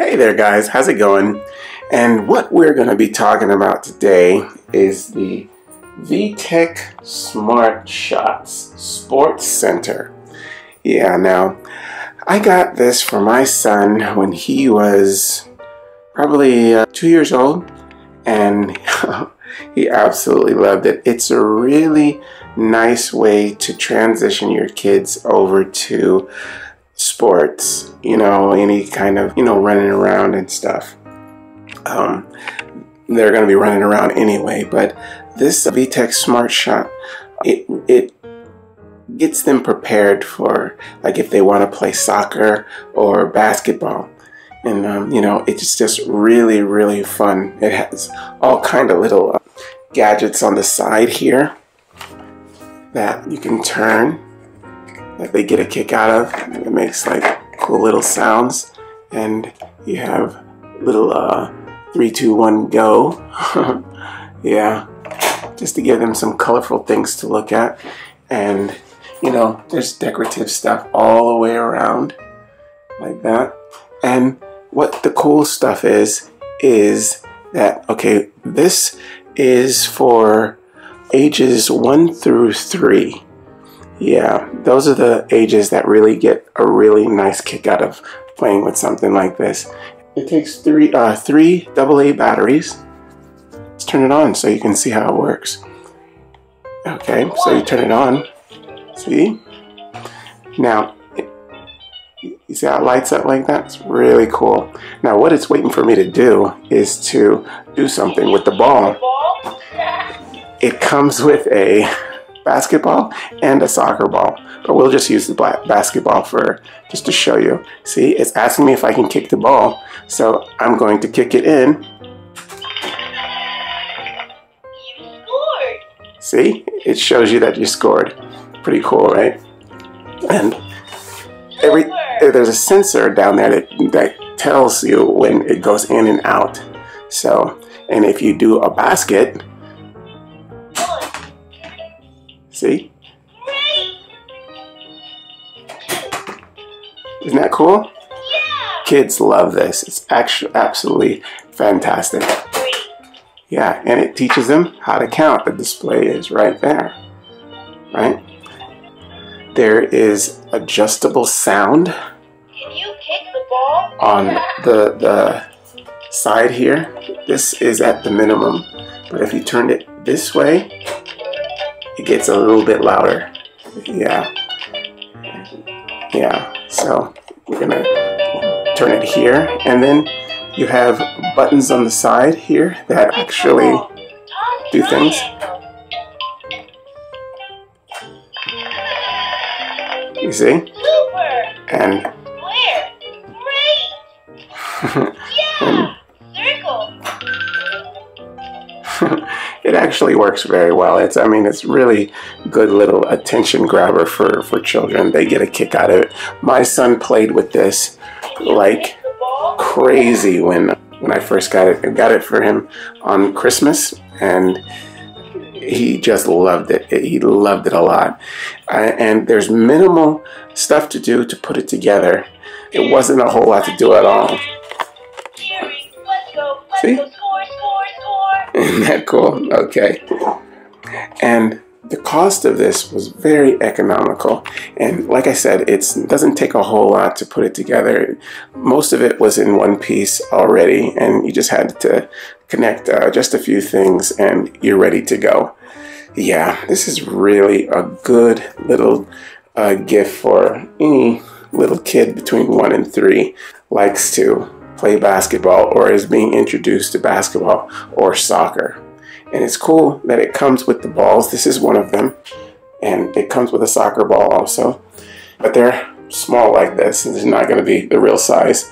Hey there guys, how's it going? And what we're going to be talking about today is the VTech Smart Shots Sports Center. Yeah, now I got this for my son when he was probably 2 years old, and he absolutely loved it. It's a really nice way to transition your kids over to sports, any kind of, running around and stuff. They're going to be running around anyway, but this VTech Smart Shot, it gets them prepared for, like, if they want to play soccer or basketball. And, it's just really, really fun. It has all kind of little gadgets on the side here that you can turn, that they get a kick out of. It makes like cool little sounds, and you have little 3, 2, 1, go. Yeah, just to give them some colorful things to look at. And there's decorative stuff all the way around like that. And what the cool stuff is that, okay, this is for ages 1 through 3. Yeah, those are the ages that really get a really nice kick out of playing with something like this. It takes three AA batteries. Let's turn it on so you can see how it works. Okay, so you turn it on. See? Now, you see how it lights up like that? It's really cool. Now, what it's waiting for me to do is to do something with the ball. It comes with a basketball and a soccer ball, but we'll just use the basketball just to show you. See, it's asking me if I can kick the ball, so I'm going to kick it in. You scored! See, it shows you that you scored. Pretty cool, right? And there's a sensor down there that tells you when it goes in and out. So, and if you do a basket, see? Isn't that cool? Yeah! Kids love this. It's actually absolutely fantastic. Yeah, and it teaches them how to count. The display is right there, right? There is adjustable sound. Can you kick the ball? On the side here. This is at the minimum, but if you turn it this way, it gets a little bit louder. Yeah. So we're gonna turn it here, and then you have buttons on the side here that actually do things. You see? Super! And Where? Great! Yeah! Circle! it actually works very well. It's really good little attention grabber for children. They get a kick out of it. My son played with this like crazy when I first got it. I got it for him on Christmas, and he just loved it. He loved it a lot. And there's minimal stuff to do to put it together. It wasn't a whole lot to do at all. See? Isn't that cool? Okay. And the cost of this was very economical. And like I said, it doesn't take a whole lot to put it together. Most of it was in one piece already, and you just had to connect just a few things and you're ready to go. Yeah, this is really a good little gift for any little kid between 1 and 3 likes to play basketball or is being introduced to basketball or soccer. And it's cool that it comes with the balls. This is one of them, and it comes with a soccer ball also, but they're small like this. This is not going to be the real size.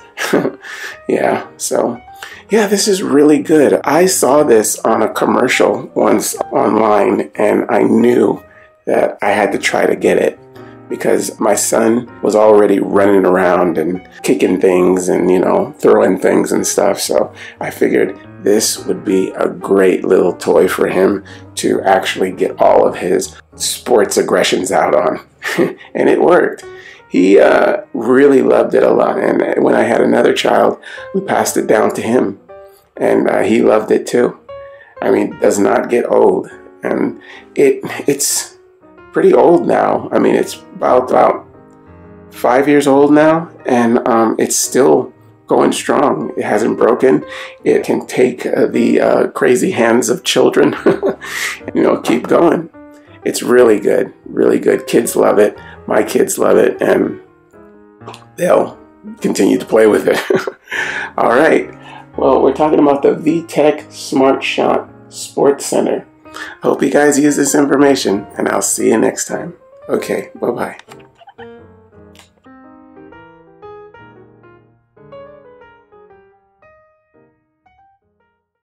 Yeah, so yeah, this is really good. I saw this on a commercial once online, and I knew that I had to try to get it because my son was already running around and kicking things and, throwing things and stuff. So I figured this would be a great little toy for him to actually get all of his sports aggressions out on. And it worked. he really loved it a lot. And when I had another child, we passed it down to him, and he loved it too. I mean, it does not get old, and it's pretty old now. I mean, it's about 5 years old now, and it's still going strong. It hasn't broken. It can take the crazy hands of children, keep going. It's really good, really good. Kids love it. My kids love it, and they'll continue to play with it. All right. Well, we're talking about the VTech Smart Shot Sports Center. Hope you guys use this information, and I'll see you next time. Okay, bye-bye.